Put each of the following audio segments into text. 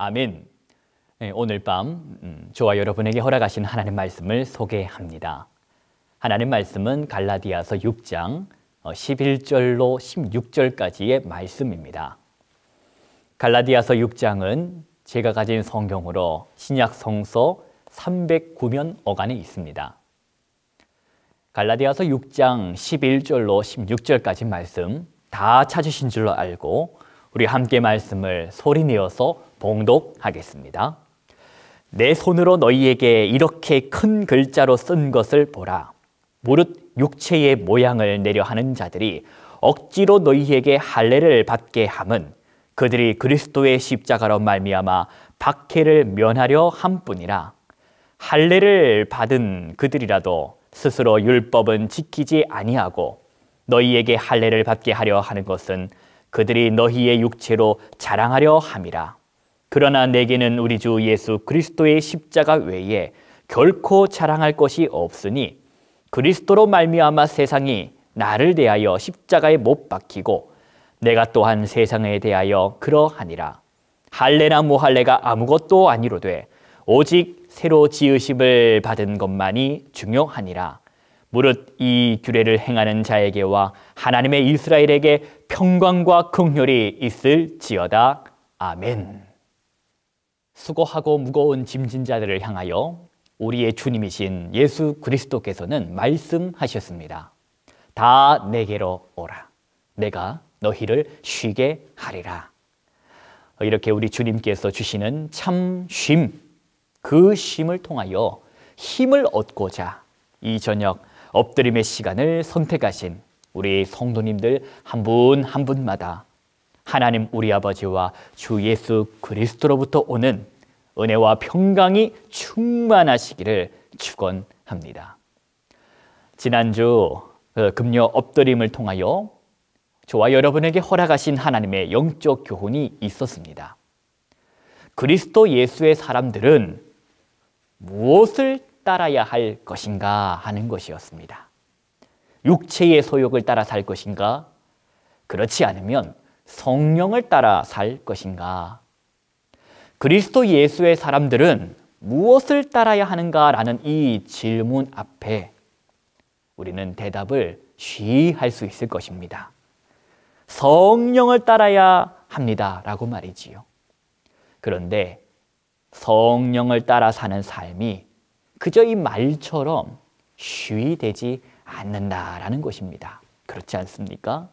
아멘. 네, 오늘 밤 저와 여러분에게 허락하신 하나님 말씀을 소개합니다. 하나님 말씀은 갈라디아서 6장 11절로 16절까지의 말씀입니다. 갈라디아서 6장은 제가 가진 성경으로 신약 성서 309면 어간에 있습니다. 갈라디아서 6장 11절로 16절까지 말씀 다 찾으신 줄로 알고 우리 함께 말씀을 소리내어서 봉독하겠습니다. 내 손으로 너희에게 이렇게 큰 글자로 쓴 것을 보라. 무릇 육체의 모양을 내려 하는 자들이 억지로 너희에게 할례를 받게 함은 그들이 그리스도의 십자가로 말미암아 박해를 면하려 함뿐이라. 할례를 받은 그들이라도 스스로 율법은 지키지 아니하고 너희에게 할례를 받게 하려 하는 것은 그들이 너희의 육체로 자랑하려 함이라. 그러나 내게는 우리 주 예수 그리스도의 십자가 외에 결코 자랑할 것이 없으니 그리스도로 말미암아 세상이 나를 대하여 십자가에 못 박히고 내가 또한 세상에 대하여 그러하니라. 할례나 무할례가 아무것도 아니로되 오직 새로 지으심을 받은 것만이 중요하니라. 무릇 이 규례를 행하는 자에게와 하나님의 이스라엘에게 평강과 긍휼이 있을지어다. 아멘. 수고하고 무거운 짐진 자들을 향하여 우리의 주님이신 예수 그리스도께서는 말씀하셨습니다. 다 내게로 오라. 내가 너희를 쉬게 하리라. 이렇게 우리 주님께서 주시는 참 쉼, 그 쉼을 통하여 힘을 얻고자 이 저녁 엎드림의 시간을 선택하신 우리 성도님들 한 분 한 분마다 하나님 우리 아버지와 주 예수 그리스도로부터 오는 은혜와 평강이 충만하시기를 축원합니다. 지난주 금요 엎드림을 통하여 저와 여러분에게 허락하신 하나님의 영적 교훈이 있었습니다. 그리스도 예수의 사람들은 무엇을 따라야 할 것인가 하는 것이었습니다. 육체의 소욕을 따라 살 것인가? 그렇지 않으면 성령을 따라 살 것인가? 그리스도 예수의 사람들은 무엇을 따라야 하는가라는 이 질문 앞에 우리는 대답을 쉬이 할 수 있을 것입니다. 성령을 따라야 합니다 라고 말이지요. 그런데 성령을 따라 사는 삶이 그저 이 말처럼 쉬이 되지 않는다라는 것입니다. 그렇지 않습니까?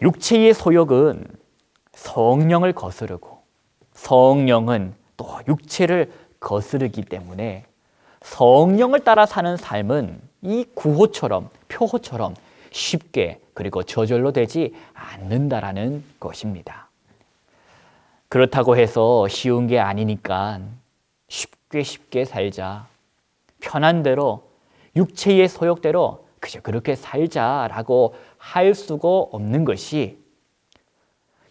육체의 소욕은 성령을 거스르고 성령은 또 육체를 거스르기 때문에 성령을 따라 사는 삶은 이 구호처럼 표호처럼 쉽게 그리고 저절로 되지 않는다라는 것입니다. 그렇다고 해서 쉬운 게 아니니까 쉽게 살자, 편한 대로 육체의 소욕대로 그저 그렇게 살자라고 할 수가 없는 것이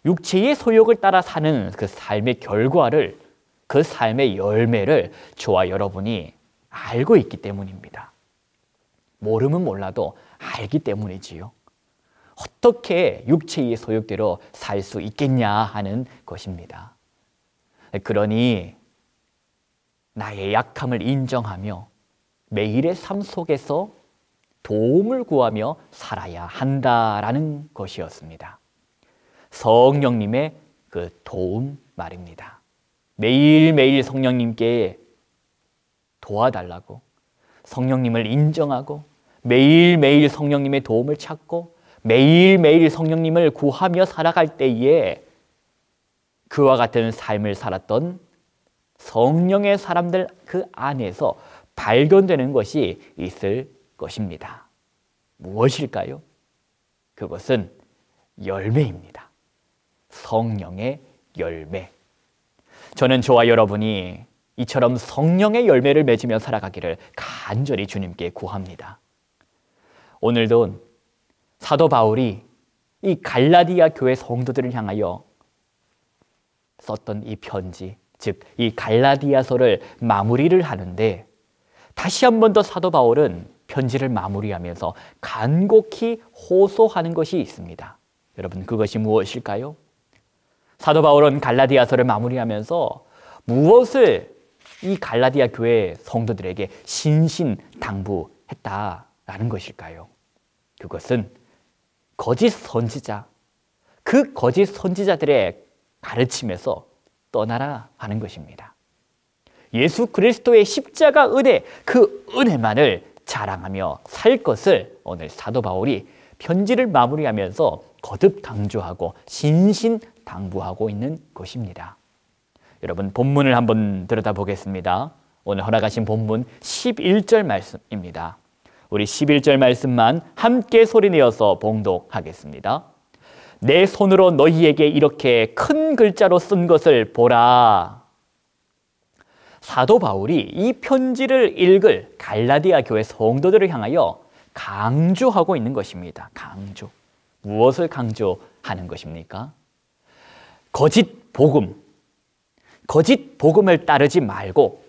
육체의 소욕을 따라 사는 그 삶의 결과를, 그 삶의 열매를 저와 여러분이 알고 있기 때문입니다. 모르면 몰라도 알기 때문이지요. 어떻게 육체의 소욕대로 살 수 있겠냐 하는 것입니다. 그러니 나의 약함을 인정하며 매일의 삶 속에서 도움을 구하며 살아야 한다라는 것이었습니다. 성령님의 그 도움 말입니다. 매일매일 성령님께 도와달라고, 성령님을 인정하고 매일매일 성령님의 도움을 찾고 매일매일 성령님을 구하며 살아갈 때에 그와 같은 삶을 살았던 성령의 사람들 그 안에서 발견되는 것이 있을 것입니다. 무엇일까요? 그것은 열매입니다. 성령의 열매. 저는 저와 여러분이 이처럼 성령의 열매를 맺으며 살아가기를 간절히 주님께 구합니다. 오늘도 사도 바울이 이 갈라디아 교회 성도들을 향하여 썼던 이 편지, 즉 이 갈라디아서를 마무리를 하는데 다시 한 번 더 사도 바울은 편지를 마무리하면서 간곡히 호소하는 것이 있습니다. 여러분, 그것이 무엇일까요? 사도 바울은 갈라디아서를 마무리하면서 무엇을 이 갈라디아 교회 성도들에게 신신당부했다라는 것일까요? 그것은 거짓 선지자, 그 거짓 선지자들의 가르침에서 떠나라 하는 것입니다. 예수 그리스도의 십자가 은혜, 그 은혜만을 자랑하며 살 것을 오늘 사도 바울이 편지를 마무리하면서 거듭 강조하고 신신당부하고 있는 것입니다. 여러분, 본문을 한번 들여다보겠습니다. 오늘 허락하신 본문 11절 말씀입니다. 우리 11절 말씀만 함께 소리내어서 봉독하겠습니다. 내 손으로 너희에게 이렇게 큰 글자로 쓴 것을 보라. 사도 바울이 이 편지를 읽을 갈라디아 교회 성도들을 향하여 강조하고 있는 것입니다. 강조. 무엇을 강조하는 것입니까? 거짓 복음. 거짓 복음을 따르지 말고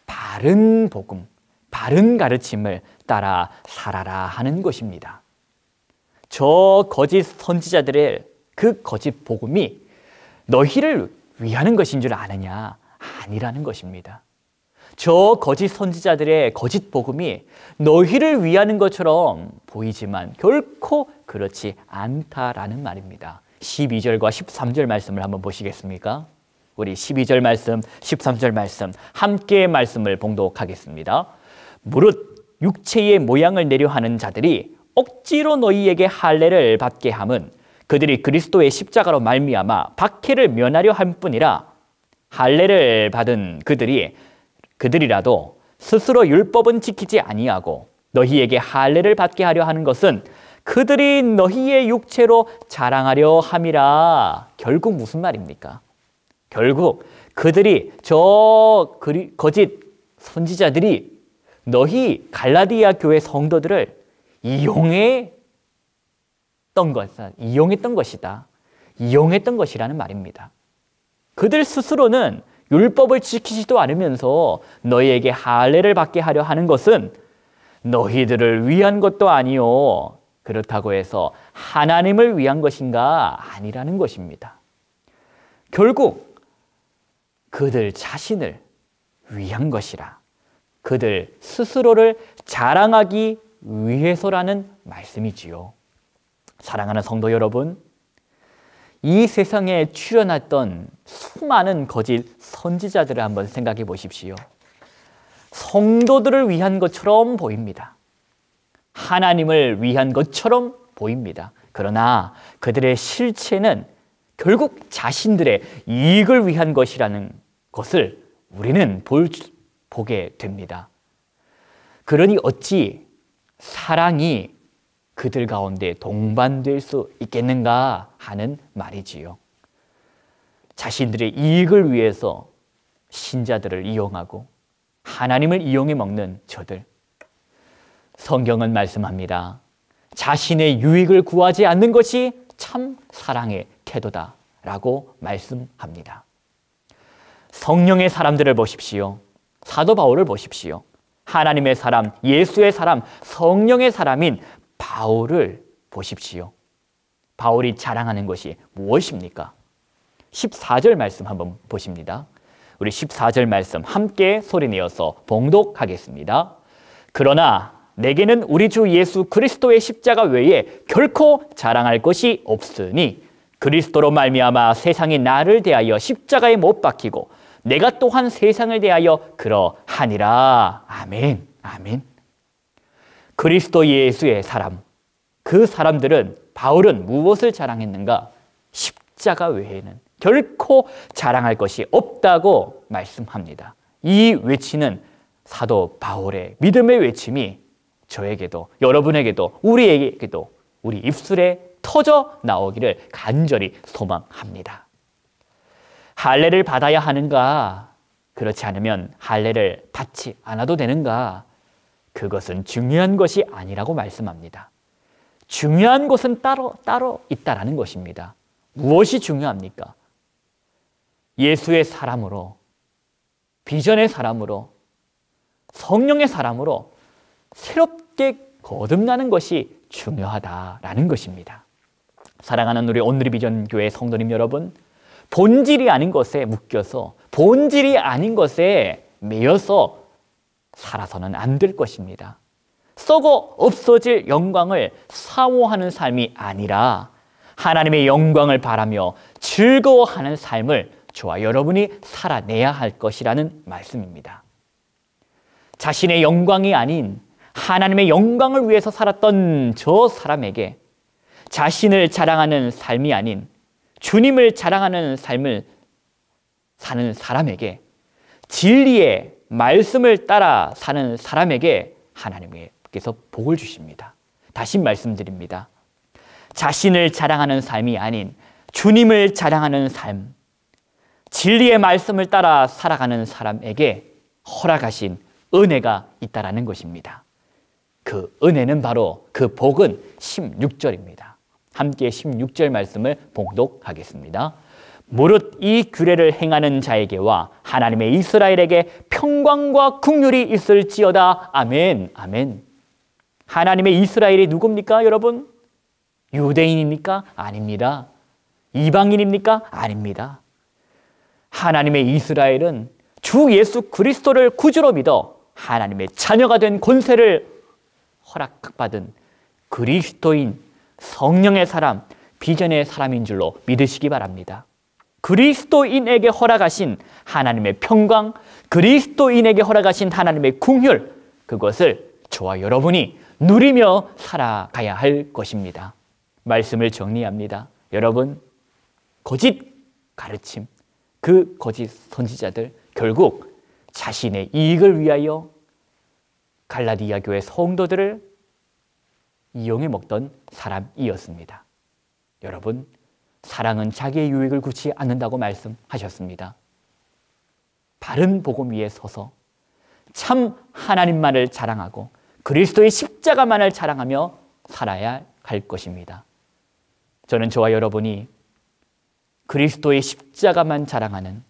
바른 복음, 바른 가르침을 따라 살아라 하는 것입니다. 저 거짓 선지자들의 그 거짓 복음이 너희를 위하는 것인 줄 아느냐? 아니라는 것입니다. 저 거짓 선지자들의 거짓 복음이 너희를 위하는 것처럼 보이지만 결코 그렇지 않다라는 말입니다. 12절과 13절 말씀을 한번 보시겠습니까? 우리 12절 말씀, 13절 말씀 함께 말씀을 봉독하겠습니다. 무릇 육체의 모양을 내려 하는 자들이 억지로 너희에게 할례를 받게 함은 그들이 그리스도의 십자가로 말미암아 박해를 면하려 할 뿐이라. 할례를 받은 그들이라도 스스로 율법은 지키지 아니하고 너희에게 할례를 받게 하려 하는 것은 그들이 너희의 육체로 자랑하려 함이라. 결국 무슨 말입니까? 결국 그들이 거짓 선지자들이 너희 갈라디아 교회 성도들을 이용했던 것이다. 이용했던 것이라는 말입니다. 그들 스스로는 율법을 지키지도 않으면서 너희에게 할례를 받게 하려 하는 것은 너희들을 위한 것도 아니요. 그렇다고 해서 하나님을 위한 것인가? 아니라는 것입니다. 결국 그들 자신을 위한 것이라. 그들 스스로를 자랑하기 위해서라는 말씀이지요. 사랑하는 성도 여러분, 이 세상에 출현했던 수많은 거짓 선지자들을 한번 생각해 보십시오. 성도들을 위한 것처럼 보입니다. 하나님을 위한 것처럼 보입니다. 그러나 그들의 실체는 결국 자신들의 이익을 위한 것이라는 것을 우리는 보게 됩니다. 그러니 어찌 사랑이 그들 가운데 동반될 수 있겠는가 하는 말이지요. 자신들의 이익을 위해서 신자들을 이용하고 하나님을 이용해 먹는 저들. 성경은 말씀합니다. 자신의 유익을 구하지 않는 것이 참 사랑의 태도다라고 말씀합니다. 성령의 사람들을 보십시오. 사도 바울을 보십시오. 하나님의 사람, 예수의 사람, 성령의 사람인 바울을 보십시오. 바울이 자랑하는 것이 무엇입니까? 14절 말씀 한번 보십니다. 우리 14절 말씀 함께 소리내어서 봉독하겠습니다. 그러나 내게는 우리 주 예수 그리스도의 십자가 외에 결코 자랑할 것이 없으니 그리스도로 말미암아 세상이 나를 대하여 십자가에 못 박히고 내가 또한 세상을 대하여 그러하니라. 아멘. 아멘. 그리스도 예수의 사람, 그 사람들은 바울은 무엇을 자랑했는가? 십자가 외에는 결코 자랑할 것이 없다고 말씀합니다. 이 외치는 사도 바울의 믿음의 외침이 저에게도 여러분에게도 우리에게도 우리 입술에 터져 나오기를 간절히 소망합니다. 할례를 받아야 하는가? 그렇지 않으면 할례를 받지 않아도 되는가? 그것은 중요한 것이 아니라고 말씀합니다. 중요한 것은 따로 있다라는 것입니다. 무엇이 중요합니까? 예수의 사람으로, 비전의 사람으로, 성령의 사람으로 새롭게 거듭나는 것이 중요하다라는 것입니다. 사랑하는 우리 온누리 비전 교회 성도님 여러분, 본질이 아닌 것에 묶여서 본질이 아닌 것에 매여서 살아서는 안 될 것입니다. 썩어 없어질 영광을 사모하는 삶이 아니라 하나님의 영광을 바라며 즐거워하는 삶을 저와 여러분이 살아내야 할 것이라는 말씀입니다. 자신의 영광이 아닌 하나님의 영광을 위해서 살았던 저 사람에게 자신을 자랑하는 삶이 아닌 주님을 자랑하는 삶을 사는 사람에게 진리의 말씀을 따라 사는 사람에게 하나님께서 복을 주십니다. 다시 말씀드립니다. 자신을 자랑하는 삶이 아닌 주님을 자랑하는 삶, 진리의 말씀을 따라 살아가는 사람에게 허락하신 은혜가 있다라는 것입니다. 그 은혜는 바로 그 복은 16절입니다. 함께 16절 말씀을 봉독하겠습니다. 무릇 이 규례를 행하는 자에게와 하나님의 이스라엘에게 평강과 긍휼이 있을지어다. 아멘. 아멘. 하나님의 이스라엘이 누굽니까, 여러분? 유대인입니까? 아닙니다. 이방인입니까? 아닙니다. 하나님의 이스라엘은 주 예수 그리스도를 구주로 믿어 하나님의 자녀가 된 권세를 허락받은 그리스도인, 성령의 사람, 비전의 사람인 줄로 믿으시기 바랍니다. 그리스도인에게 허락하신 하나님의 평강, 그리스도인에게 허락하신 하나님의 긍휼, 그것을 저와 여러분이 누리며 살아가야 할 것입니다. 말씀을 정리합니다. 여러분, 거짓 가르침, 그 거짓 선지자들 결국 자신의 이익을 위하여 갈라디아 교회 성도들을 이용해 먹던 사람이었습니다. 여러분, 사랑은 자기의 유익을 구치 않는다고 말씀하셨습니다. 바른 복음 위에 서서 참 하나님만을 자랑하고 그리스도의 십자가만을 자랑하며 살아야 할 것입니다. 저는 저와 여러분이 그리스도의 십자가만 자랑하는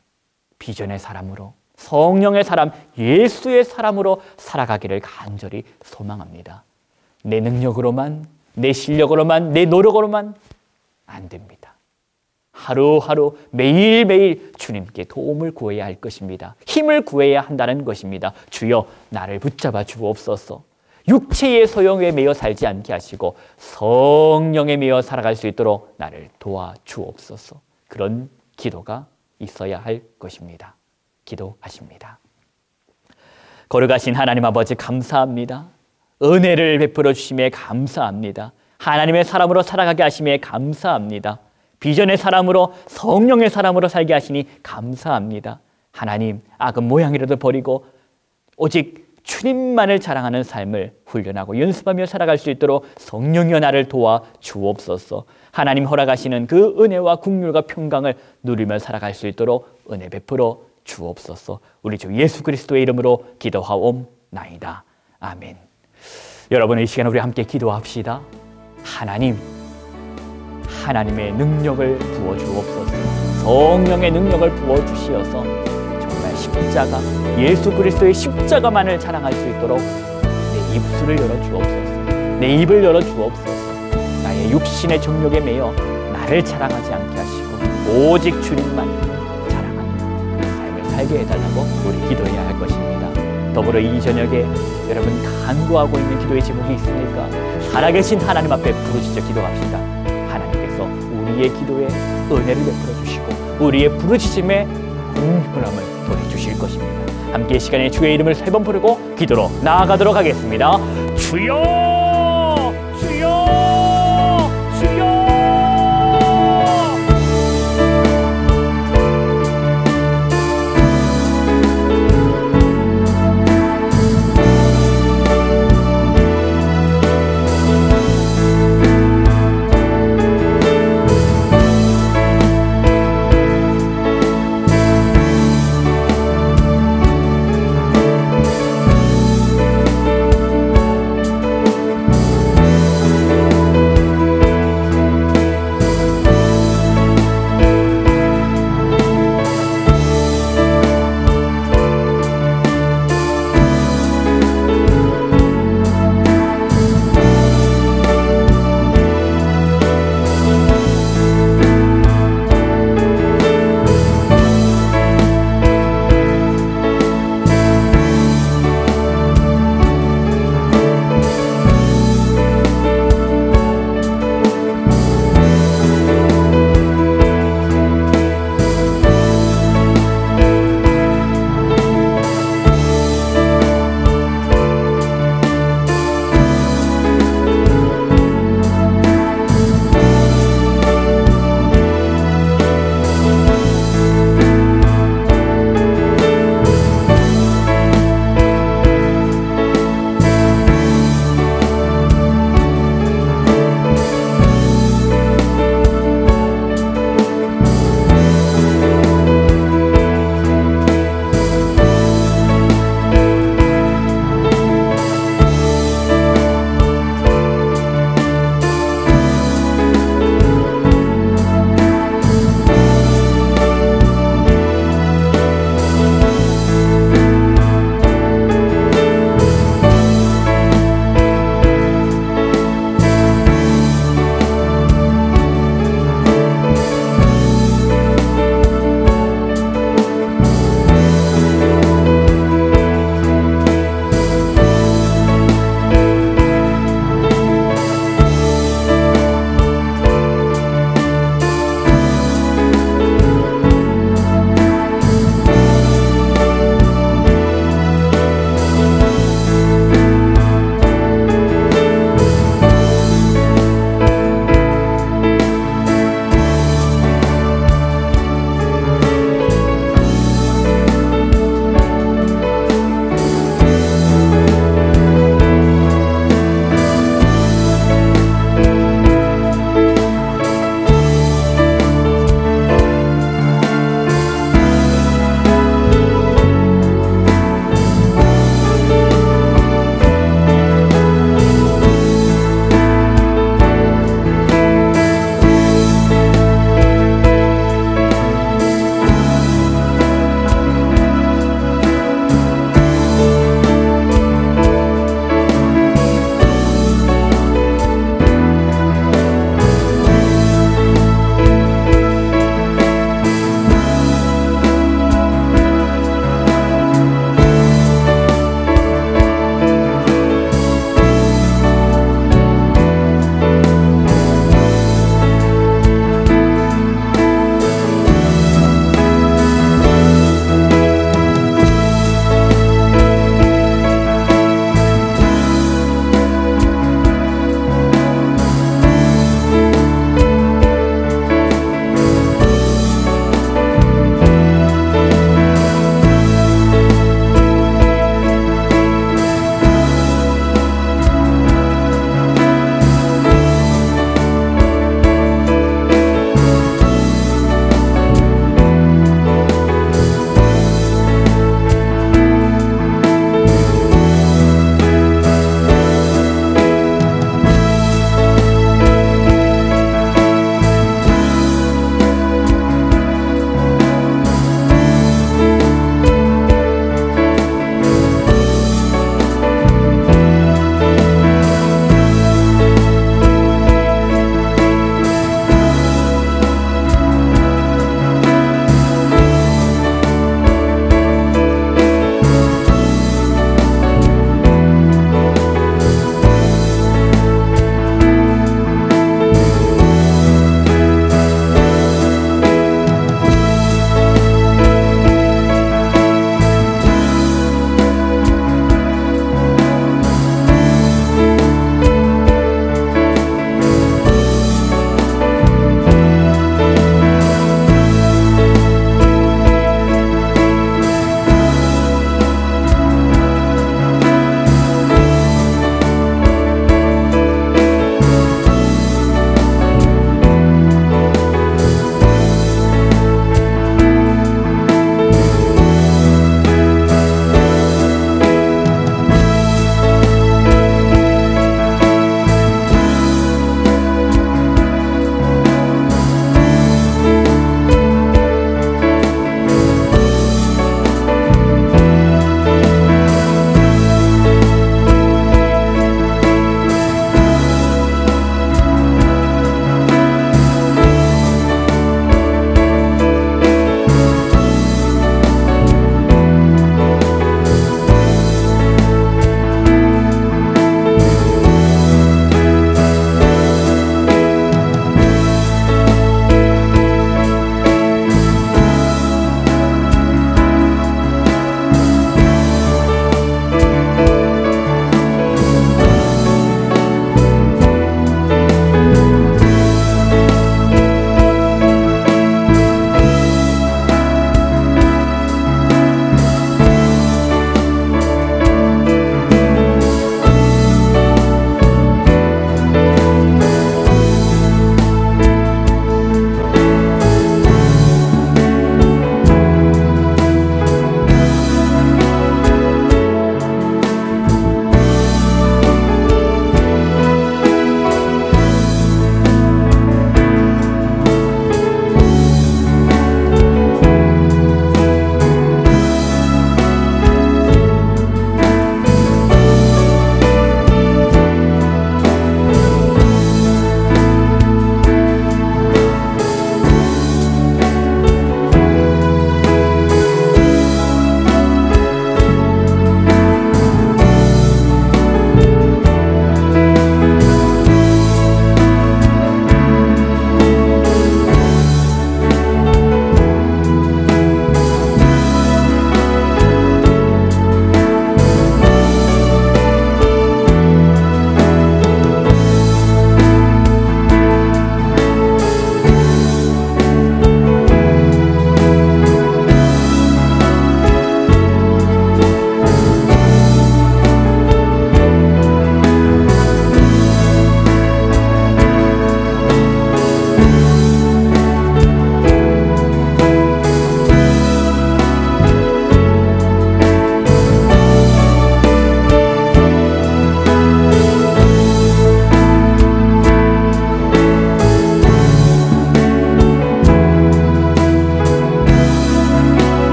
비전의 사람으로, 성령의 사람, 예수의 사람으로 살아가기를 간절히 소망합니다. 내 능력으로만, 내 실력으로만, 내 노력으로만 안 됩니다. 하루하루 매일매일 주님께 도움을 구해야 할 것입니다. 힘을 구해야 한다는 것입니다. 주여, 나를 붙잡아 주옵소서. 육체의 소용에 매여 살지 않게 하시고 성령에 매여 살아갈 수 있도록 나를 도와주옵소서. 그런 기도가 있어야 할 것입니다. 기도하십니다. 거룩하신 하나님 아버지, 감사합니다. 은혜를 베풀어 주심에 감사합니다. 하나님의 사람으로 살아가게 하심에 감사합니다. 비전의 사람으로, 성령의 사람으로 살게 하시니 감사합니다. 하나님, 악은 모양이라도 버리고 오직 주님만을 자랑하는 삶을 훈련하고 연습하며 살아갈 수 있도록 성령이여 나를 도와 주옵소서. 하나님 허락하시는 그 은혜와 긍휼과 평강을 누리며 살아갈 수 있도록 은혜 베풀어 주옵소서. 우리 주 예수 그리스도의 이름으로 기도하옵나이다. 아멘. 여러분, 이 시간 우리 함께 기도합시다. 하나님의 능력을 부어주옵소서. 성령의 능력을 부어주시어서 정말 십자가, 예수 그리스도의 십자가만을 자랑할 수 있도록 내 입술을 열어주옵소서. 내 입을 열어주옵소서. 나의 육신의 정욕에 매여 나를 자랑하지 않게 하시고 오직 주님만 자랑하는 삶을 살게 해달라고 우리 기도해야 할 것입니다. 더불어 이 저녁에 여러분 간구하고 있는 기도의 제목이 있습니까? 살아계신 하나님 앞에 부르짖어 기도합시다. 하나님께서 우리의 기도에 은혜를 베풀어 주시고 우리의 부르짖음에 긍휼함을 더해 주실 것입니다. 함께 이 시간에 주의 이름을 3번 부르고 기도로 나아가도록 하겠습니다. 주여!